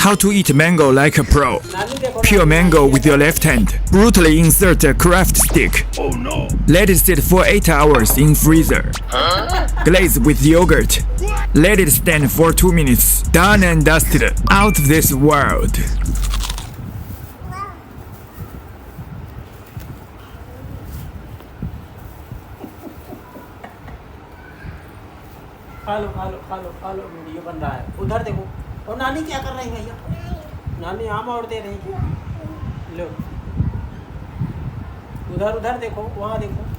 How to eat mango like a pro. नानी देखो Peel mango with your left hand. Brutally insert a craft stick. Oh no. Let it sit for 8 hours in freezer. Glaze with yogurt. Let it stand for 2 minutes. Done and dusted. Out of this world. खा लो खा लो खा लो खा लो video बन रहा है उधर देखो और नानी क्या कर रही है भैया नानी आम और दे रही है लो उधर उधर देखो वहाँ देखो